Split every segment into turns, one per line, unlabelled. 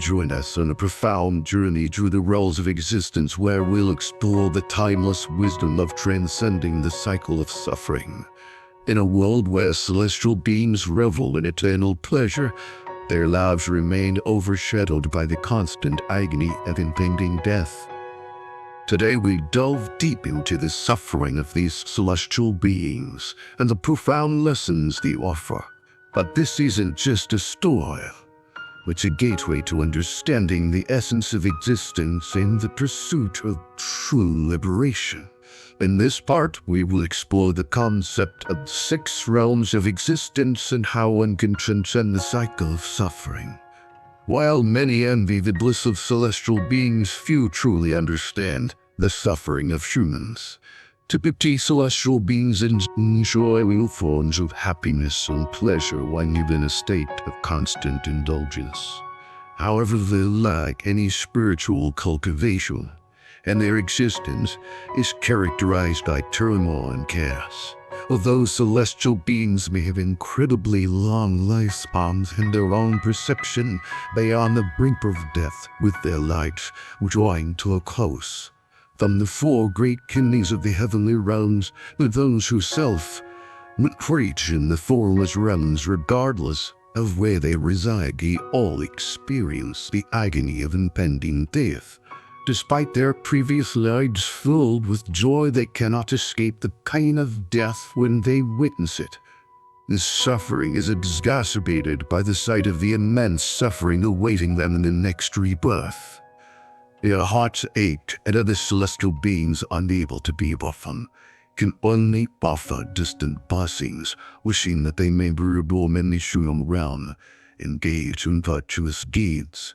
join us on a profound journey through the realms of existence where we'll explore the timeless wisdom of transcending the cycle of suffering. In a world where celestial beings revel in eternal pleasure, their lives remain overshadowed by the constant agony of impending death. Today we delve deep into the suffering of these celestial beings and the profound lessons they offer. But this isn't just a story. It's a gateway to understanding the essence of existence and the pursuit of true liberation. In this part, we will explore the concept of 6 realms of existence and how one can transcend the cycle of suffering. While many envy the bliss of celestial beings, few truly understand the suffering of humans. Typically, celestial beings enjoy all forms of happiness and pleasure when living in a state of constant indulgence. However, they lack any spiritual cultivation, and their existence is characterized by turmoil and chaos. Although celestial beings may have incredibly long lifespans in their own perception, they are on the brink of death with their lives drawing to a close. From the 4 great kingdoms of the heavenly realms, with those who preach in the formless realms regardless of where they reside, they all experience the agony of impending death. Despite their previous lives filled with joy, they cannot escape the pain of death when they witness it. This suffering is exacerbated by the sight of the immense suffering awaiting them in the next rebirth. Their hearts ache at other celestial beings unable to be with them, can only offer distant blessings, wishing that they may be reborn in the human realm, engage in virtuous deeds,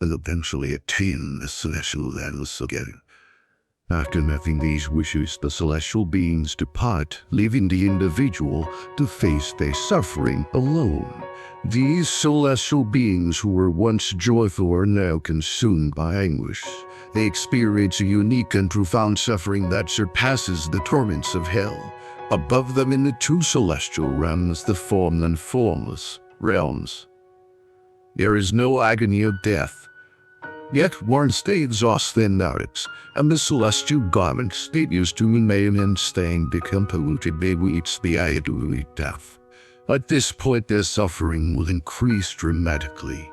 and eventually attain the celestial lands again. After making these wishes, the celestial beings depart, leaving the individual to face their suffering alone. These celestial beings who were once joyful are now consumed by anguish. They experience a unique and profound suffering that surpasses the torments of hell. Above them in the 2 celestial realms, the formed and formless realms, there is no agony of death. Yet once they exhaust their narratives, and the celestial garments they used to remain and stain become polluted, they reach the agony of death. At this point, their suffering will increase dramatically.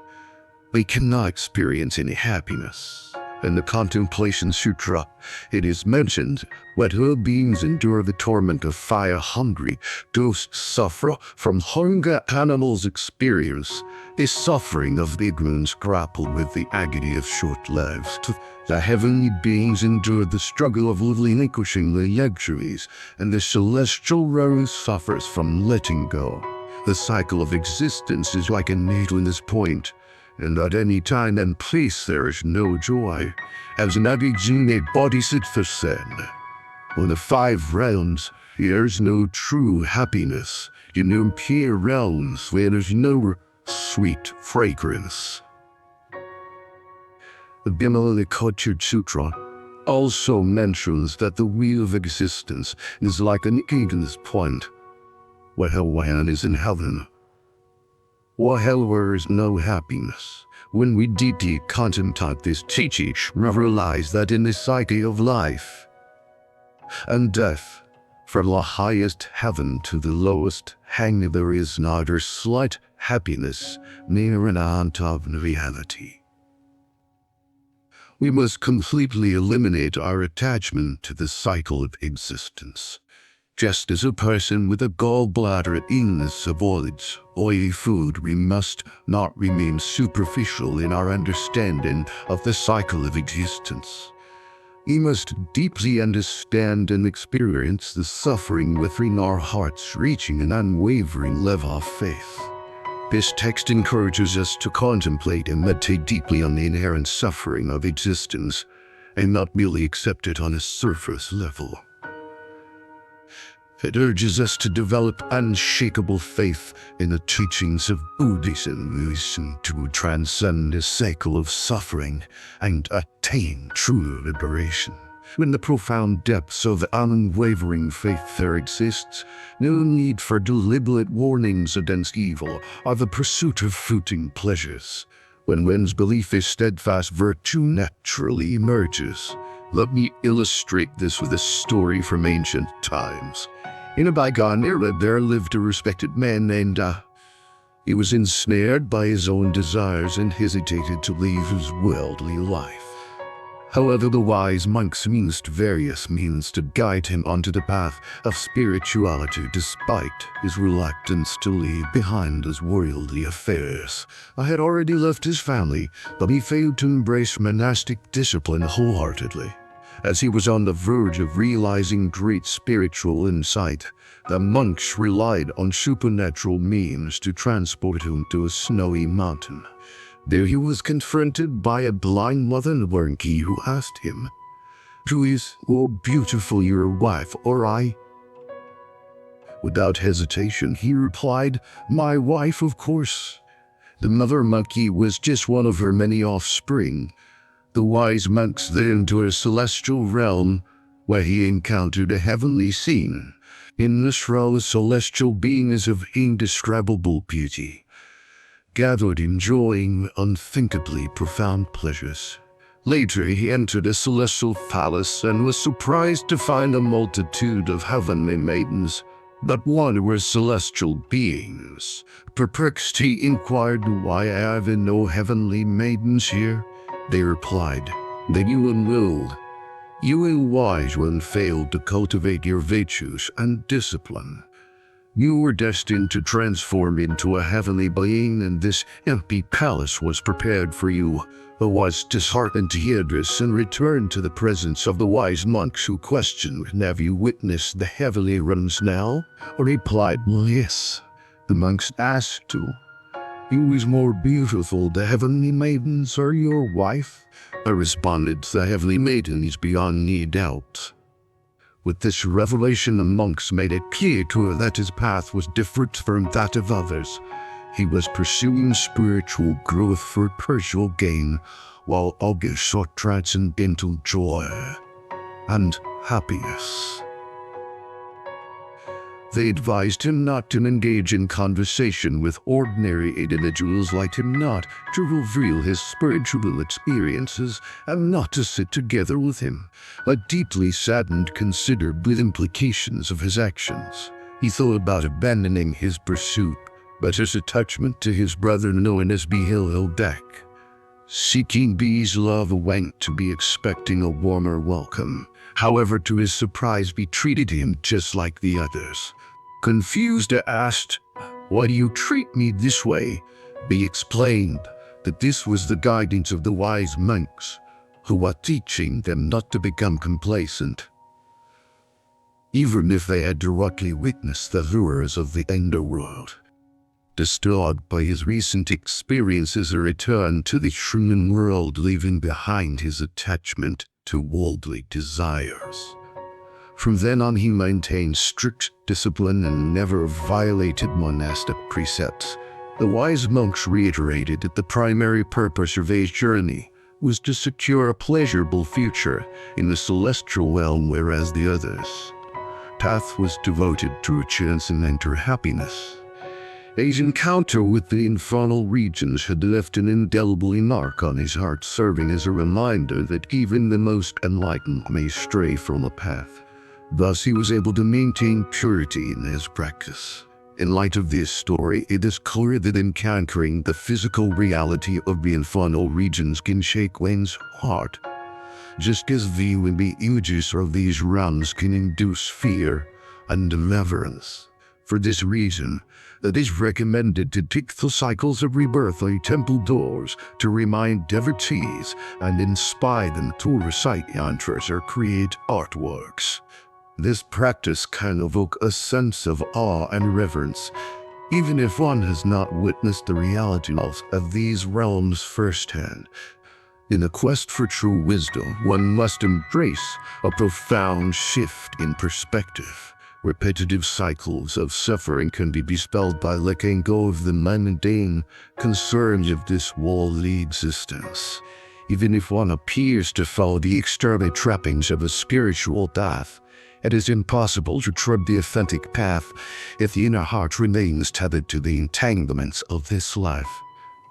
They cannot experience any happiness. In the Contemplation Sutra, it is mentioned, whether beings endure the torment of fire hungry, those suffer from hunger animals experience. The suffering of the ignorance grapple with the agony of short lives. The heavenly beings endure the struggle of relinquishing the luxuries, and the celestial realm suffers from letting go. The cycle of existence is like a needle in this point, and at any time and place there is no joy. As Nagarjuna Bodhisattva said, "On the 5 realms, there's no true happiness. In the impure realms, where there's no sweet fragrance." The Vimalakirti Sutra also mentions that the wheel of existence is like an eagle's point, where one is in heaven, or hell where is no happiness. When we deeply contemplate this teaching, we realize that in the cycle of life and death, from the highest heaven to the lowest hang, there is neither slight happiness nor an ounce of reality. We must completely eliminate our attachment to the cycle of existence. Just as a person with a gallbladder illness avoids oily food, we must not remain superficial in our understanding of the cycle of existence. We must deeply understand and experience the suffering within our hearts, reaching an unwavering level of faith. This text encourages us to contemplate and meditate deeply on the inherent suffering of existence, and not merely accept it on a surface level. It urges us to develop unshakable faith in the teachings of Buddhism to transcend the cycle of suffering and attain true liberation. In the profound depths of unwavering faith there exists no need for deliberate warnings against evil or the pursuit of fleeting pleasures. When one's belief is steadfast, virtue naturally emerges. Let me illustrate this with a story from ancient times. In a bygone era, there lived a respected man named He was ensnared by his own desires and hesitated to leave his worldly life. However, the wise monks used various means to guide him onto the path of spirituality despite his reluctance to leave behind his worldly affairs. I had already left his family, but he failed to embrace monastic discipline wholeheartedly. As he was on the verge of realizing great spiritual insight, the monks relied on supernatural means to transport him to a snowy mountain. There he was confronted by a blind mother monkey who asked him, "Who is more beautiful, your wife or I?" Without hesitation, he replied, "My wife, of course." The mother monkey was just one of her many offspring. The wise monks then entered a celestial realm where he encountered a heavenly scene. In this realm, a celestial being is of indescribable beauty, gathered enjoying unthinkably profound pleasures. Later, he entered a celestial palace and was surprised to find a multitude of heavenly maidens, but one were celestial beings. Perplexed, he inquired, "Why have there no heavenly maidens here?" They replied, "That you unwilled, you and wise one failed to cultivate your virtues and discipline. You were destined to transform into a heavenly being, and this empty palace was prepared for you." The wise disheartened to hear this and returned to the presence of the wise monks, who questioned, "Have you witnessed the heavenly realms now?" Or replied, "Well, yes." The monks asked too, "Who is more beautiful, the heavenly maidens or your wife?" I responded, "The heavenly maiden is beyond any doubt." With this revelation, the monks made it clear to her that his path was different from that of others. He was pursuing spiritual growth for personal gain, while others sought transcendental joy and happiness. They advised him not to engage in conversation with ordinary individuals like him, not to reveal his spiritual experiences, and not to sit together with him. But deeply saddened, considered the implications of his actions. He thought about abandoning his pursuit, but his attachment to his brother, known as Behilhildek, seeking B's love, went to be expecting a warmer welcome. However, to his surprise, B treated him just like the others. Confused, I asked, "Why do you treat me this way?" B explained that this was the guidance of the wise monks, who were teaching them not to become complacent, even if they had directly witnessed the horrors of the underworld. Disturbed by his recent experiences, he returned to the human world, leaving behind his attachment to worldly desires. From then on, he maintained strict discipline and never violated monastic precepts. The wise monks reiterated that the primary purpose of his journey was to secure a pleasurable future in the celestial realm, whereas the others' path was devoted to a chance and enter happiness. His encounter with the infernal regions had left an indelible mark on his heart, serving as a reminder that even the most enlightened may stray from the path. Thus, he was able to maintain purity in his practice. In light of this story, it is clear that encountering the physical reality of the infernal regions can shake one's heart, just as viewing the images of these realms can induce fear and reverence. For this reason, it is recommended to tick the cycles of rebirth on temple doors to remind devotees and inspire them to recite mantras or create artworks. This practice can evoke a sense of awe and reverence, even if one has not witnessed the reality of these realms firsthand. In a quest for true wisdom, one must embrace a profound shift in perspective. Repetitive cycles of suffering can be dispelled by letting go of the mundane concerns of this worldly existence. Even if one appears to follow the external trappings of a spiritual path, it is impossible to tread the authentic path if the inner heart remains tethered to the entanglements of this life.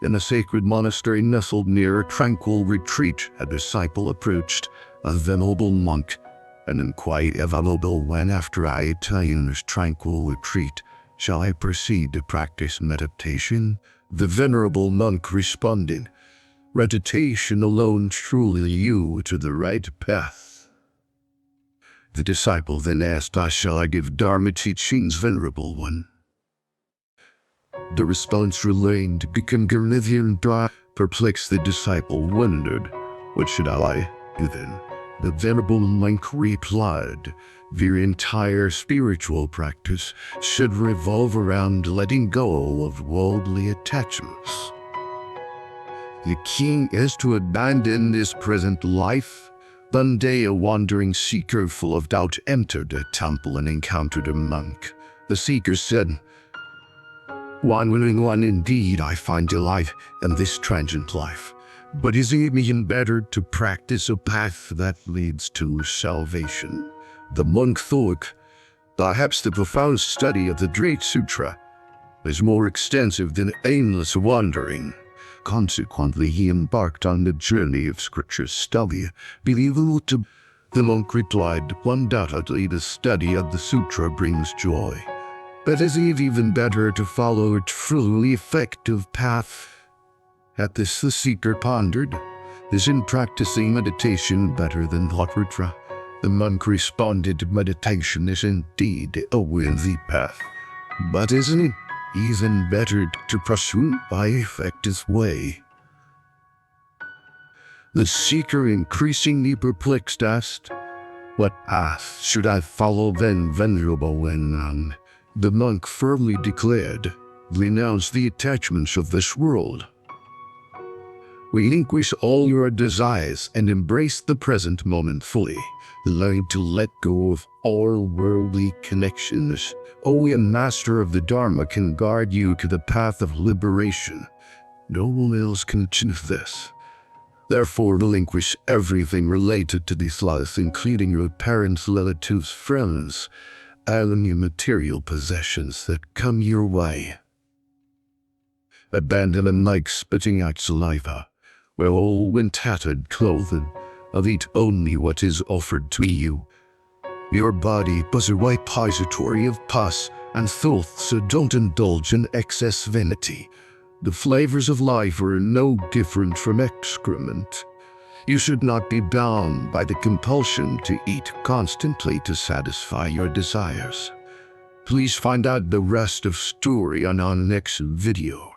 In a sacred monastery nestled near a tranquil retreat, a disciple approached a venerable monk and inquired, "Venerable, when after I attain this tranquil retreat, shall I proceed to practice meditation?" The venerable monk responded, "Meditation alone truly leads you to the right path." The disciple then asked, "Shall I give Dharma teachings, Venerable One?" The response remained to become Gurnivian Dharma. Perplexed, the disciple wondered, "What should I do then?" The venerable monk replied, "Your entire spiritual practice should revolve around letting go of worldly attachments. The key is to abandon this present life." One day a wandering seeker full of doubt entered a temple and encountered a monk. The seeker said, "Wandering one, indeed I find delight in this transient life. But is it even better to practice a path that leads to salvation?" The monk thought, "Perhaps the profound study of the Great Sutra is more extensive than aimless wandering." Consequently, he embarked on the journey of scripture study. "Believable to..." The monk replied, "Undoubtedly the study of the sutra brings joy. But is it even better to follow a truly effective path?" At this the seeker pondered, "Isn't practicing meditation better than Lotratra?" The monk responded, "Meditation is indeed a worthy path. But isn't it even better to pursue by effective way?" The seeker, increasingly perplexed, asked, "What path should I follow then, Venerable One?" The monk firmly declared, "Renounce the attachments of this world. Relinquish all your desires and embrace the present moment fully. Learn to let go of all worldly connections. Only a master of the Dharma can guide you to the path of liberation. No one else can achieve this. Therefore, relinquish everything related to this life, including your parents, relatives, friends, and your material possessions that come your way. Abandon them like spitting out saliva. Wear old and tattered clothing, and eat only what is offered to you. Your body is a repository of pus and filth, so don't indulge in excess vanity. The flavors of life are no different from excrement. You should not be bound by the compulsion to eat constantly to satisfy your desires." Please find out the rest of story on our next video.